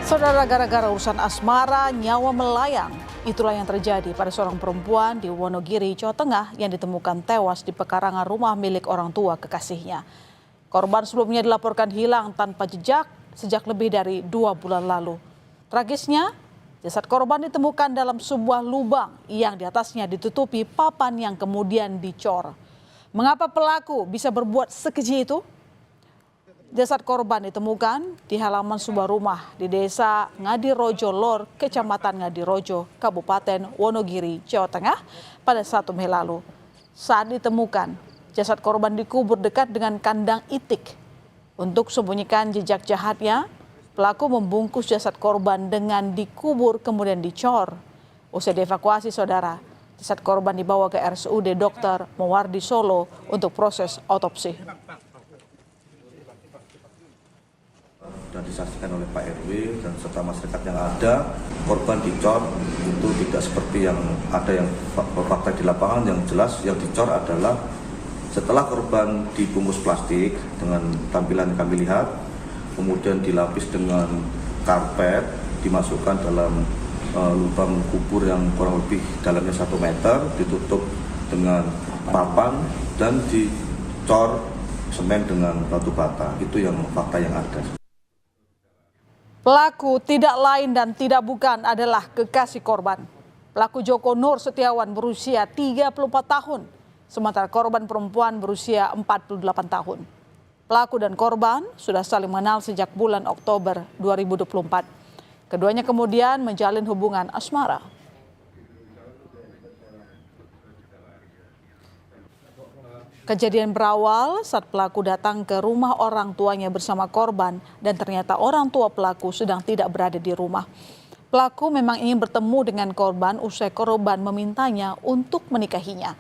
Saudara, gara-gara urusan asmara, nyawa melayang. Itulah yang terjadi pada seorang perempuan di Wonogiri, Jawa Tengah yang ditemukan tewas di pekarangan rumah milik orang tua kekasihnya. Korban sebelumnya dilaporkan hilang tanpa jejak sejak lebih dari 2 bulan lalu. Tragisnya, jasad korban ditemukan dalam sebuah lubang yang di atasnya ditutupi papan yang kemudian dicor. Mengapa pelaku bisa berbuat sekeji itu? Jasad korban ditemukan di halaman sebuah rumah di desa Ngadirojo Lor, Kecamatan Ngadirojo, Kabupaten Wonogiri, Jawa Tengah pada 1 Mei lalu. Saat ditemukan, jasad korban dikubur dekat dengan kandang itik. Untuk sembunyikan jejak jahatnya, pelaku membungkus jasad korban dengan dikubur kemudian dicor. Usai dievakuasi, saudara, jasad korban dibawa ke RSUD Dr. Muwardi Solo untuk proses otopsi. Dan disaksikan oleh Pak RW dan serta masyarakat yang ada, korban dicor itu tidak seperti yang ada yang fakta di lapangan. Yang jelas yang dicor adalah setelah korban dibungkus plastik dengan tampilan yang kami lihat, kemudian dilapis dengan karpet, dimasukkan dalam lubang kubur yang kurang lebih dalamnya 1 meter, ditutup dengan papan dan dicor semen dengan batu bata. Itu yang fakta yang ada. Pelaku tidak lain dan tidak bukan adalah kekasih korban. Pelaku Joko Nur Setiawan berusia 34 tahun, sementara korban perempuan berusia 48 tahun. Pelaku dan korban sudah saling mengenal sejak bulan Oktober 2024. Keduanya kemudian menjalin hubungan asmara. Kejadian berawal saat pelaku datang ke rumah orang tuanya bersama korban dan ternyata orang tua pelaku sedang tidak berada di rumah. Pelaku memang ingin bertemu dengan korban usai korban memintanya untuk menikahinya.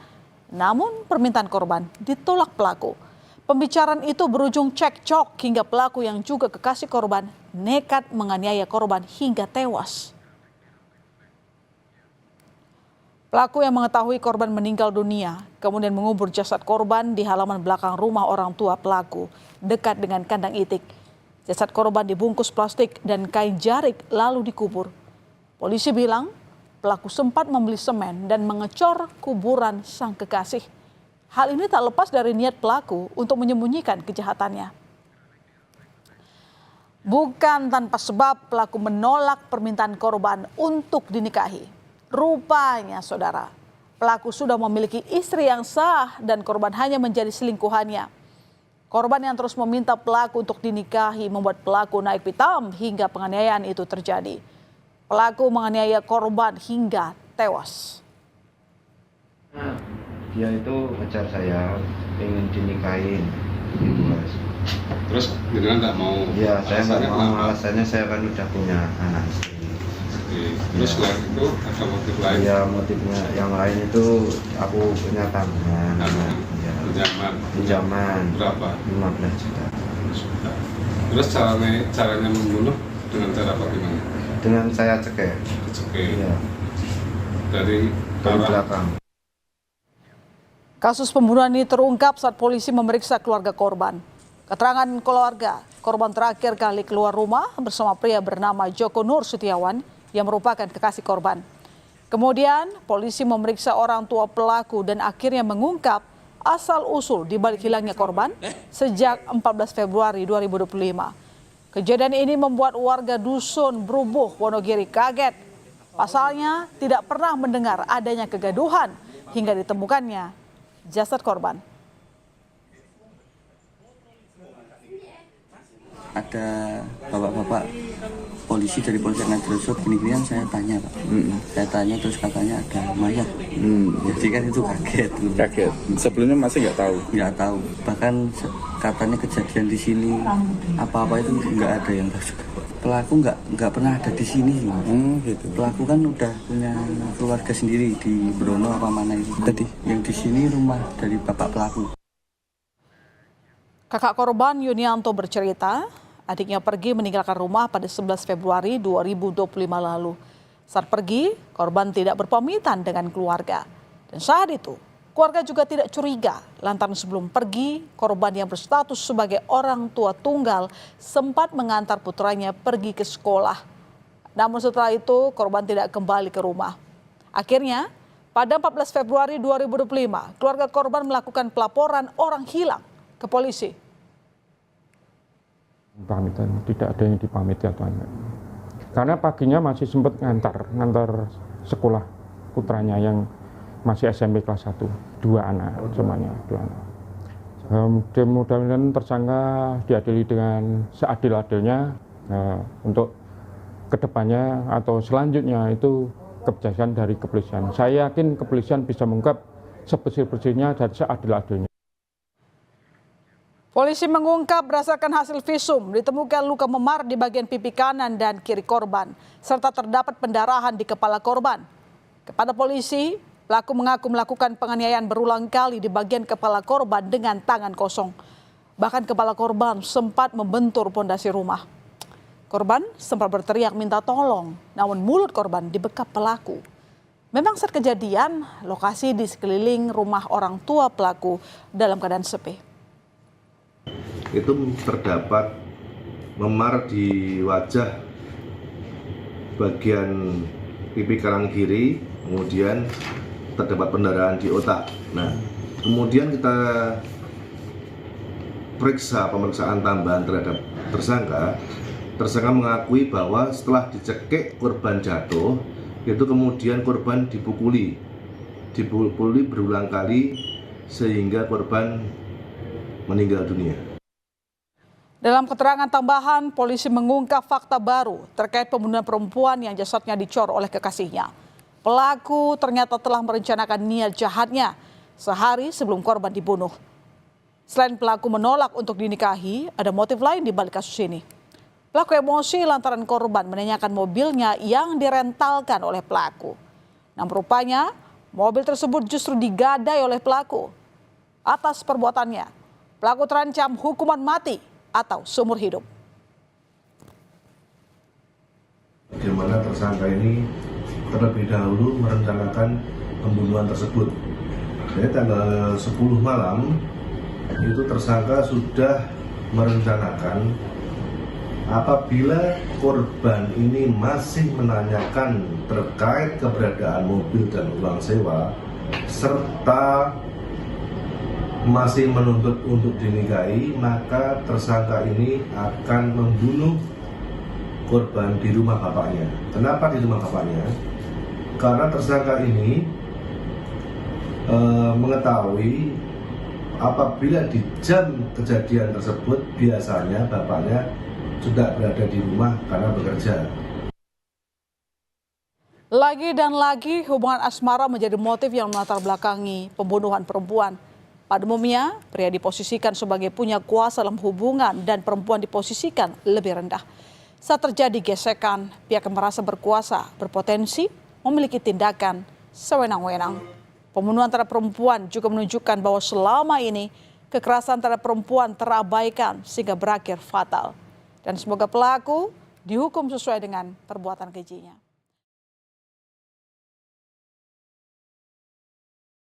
Namun permintaan korban ditolak pelaku. Pembicaraan itu berujung cekcok hingga pelaku yang juga kekasih korban nekat menganiaya korban hingga tewas. Pelaku yang mengetahui korban meninggal dunia kemudian mengubur jasad korban di halaman belakang rumah orang tua pelaku dekat dengan kandang itik. Jasad korban dibungkus plastik dan kain jarik lalu dikubur. Polisi bilang pelaku sempat membeli semen dan mengecor kuburan sang kekasih. Hal ini tak lepas dari niat pelaku untuk menyembunyikan kejahatannya. Bukan tanpa sebab pelaku menolak permintaan korban untuk dinikahi. Rupanya, saudara, pelaku sudah memiliki istri yang sah dan korban hanya menjadi selingkuhannya. Korban yang terus meminta pelaku untuk dinikahi membuat pelaku naik pitam hingga penganiayaan itu terjadi. Pelaku menganiaya korban hingga tewas. Dia itu ngejar saya, ingin dinikahin, gitu Mas. Terus beneran nggak mau? Ya, saya nggak mau, alasannya saya kan udah punya anak istri. Terus selain itu ada motif lain? Ya, motifnya yang lain itu aku punya tabungan. Ya, pinjaman. Berapa? 15 juta. Terus caranya membunuh dengan cara bagaimana? Dengan saya cekek. Ya. Dari belakang. Kasus pembunuhan ini terungkap saat polisi memeriksa keluarga korban. Keterangan keluarga, korban terakhir kali keluar rumah bersama pria bernama Joko Nur Setiawan yang merupakan kekasih korban. Kemudian polisi memeriksa orang tua pelaku dan akhirnya mengungkap asal-usul di balik hilangnya korban sejak 14 Februari 2025. Kejadian ini membuat warga dusun Brubuh, Wonogiri kaget. Pasalnya tidak pernah mendengar adanya kegaduhan hingga ditemukannya jasad korban. Ada bapak-bapak polisi dari Polsek Ngadirojo gini-ginian saya tanya Pak. Saya tanya terus katanya ada mayat. Jadi kan itu kaget. Kaget. Sebelumnya masih nggak tahu? Nggak tahu. Bahkan katanya kejadian di sini apa-apa itu nggak ada yang tahu. Pelaku nggak pernah ada di sini. Gitu. Pelaku kan udah punya keluarga sendiri di Brono apa mana itu. Tadi yang di sini rumah dari bapak pelaku. Kakak korban Yunianto bercerita, adiknya pergi meninggalkan rumah pada 11 Februari 2025 lalu. Saat pergi, korban tidak berpamitan dengan keluarga. Dan saat itu, keluarga juga tidak curiga lantaran sebelum pergi, korban yang berstatus sebagai orang tua tunggal sempat mengantar putranya pergi ke sekolah. Namun setelah itu korban tidak kembali ke rumah. Akhirnya pada 14 Februari 2025 keluarga korban melakukan pelaporan orang hilang ke polisi. Pamitan, tidak ada yang dipamiti atau enggak. Karena paginya masih sempat ngantar sekolah putranya yang masih SMP kelas 1, 2 anak semuanya, 2 anak. Mudah-mudahan tersangka diadili dengan seadil-adilnya untuk kedepannya atau selanjutnya itu kebijakan dari kepolisian. Saya yakin kepolisian bisa mengungkap sebersih-bersihnya dan seadil-adilnya. Polisi mengungkap berdasarkan hasil visum ditemukan luka memar di bagian pipi kanan dan kiri korban, serta terdapat pendarahan di kepala korban. Kepada polisi, pelaku mengaku melakukan penganiayaan berulang kali di bagian kepala korban dengan tangan kosong. Bahkan kepala korban sempat membentur pondasi rumah. Korban sempat berteriak minta tolong, namun mulut korban dibekap pelaku. Memang saat kejadian, lokasi di sekeliling rumah orang tua pelaku dalam keadaan sepi. Itu terdapat memar di wajah bagian pipi kanan kiri, kemudian terdapat pendarahan di otak. Nah, kemudian kita periksa pemeriksaan tambahan terhadap tersangka. Tersangka mengakui bahwa setelah dicekik korban jatuh, itu kemudian korban dipukuli berulang kali sehingga korban meninggal dunia. Dalam keterangan tambahan, polisi mengungkap fakta baru terkait pembunuhan perempuan yang jasadnya dicor oleh kekasihnya. Pelaku ternyata telah merencanakan niat jahatnya sehari sebelum korban dibunuh. Selain pelaku menolak untuk dinikahi, ada motif lain di balik kasus ini. Pelaku emosi lantaran korban menanyakan mobilnya yang direntalkan oleh pelaku. Namun rupanya mobil tersebut justru digadai oleh pelaku. Atas perbuatannya, pelaku terancam hukuman mati atau seumur hidup. Bagaimana tersangka ini terlebih dahulu merencanakan pembunuhan tersebut. Jadi tanggal 10 malam itu tersangka sudah merencanakan apabila korban ini masih menanyakan terkait keberadaan mobil dan uang sewa, serta masih menuntut untuk dinikahi, maka tersangka ini akan membunuh korban di rumah bapaknya. Kenapa di rumah bapaknya? Karena tersangka ini mengetahui apabila di jam kejadian tersebut biasanya bapaknya sudah berada di rumah karena bekerja. Lagi dan lagi hubungan asmara menjadi motif yang melatar belakangi pembunuhan perempuan. Pada umumnya, pria diposisikan sebagai punya kuasa dalam hubungan dan perempuan diposisikan lebih rendah. Saat terjadi gesekan, pihak yang merasa berkuasa berpotensi memiliki tindakan sewenang-wenang. Pembunuhan terhadap perempuan juga menunjukkan bahwa selama ini kekerasan terhadap perempuan terabaikan sehingga berakhir fatal. Dan semoga pelaku dihukum sesuai dengan perbuatan kejinya.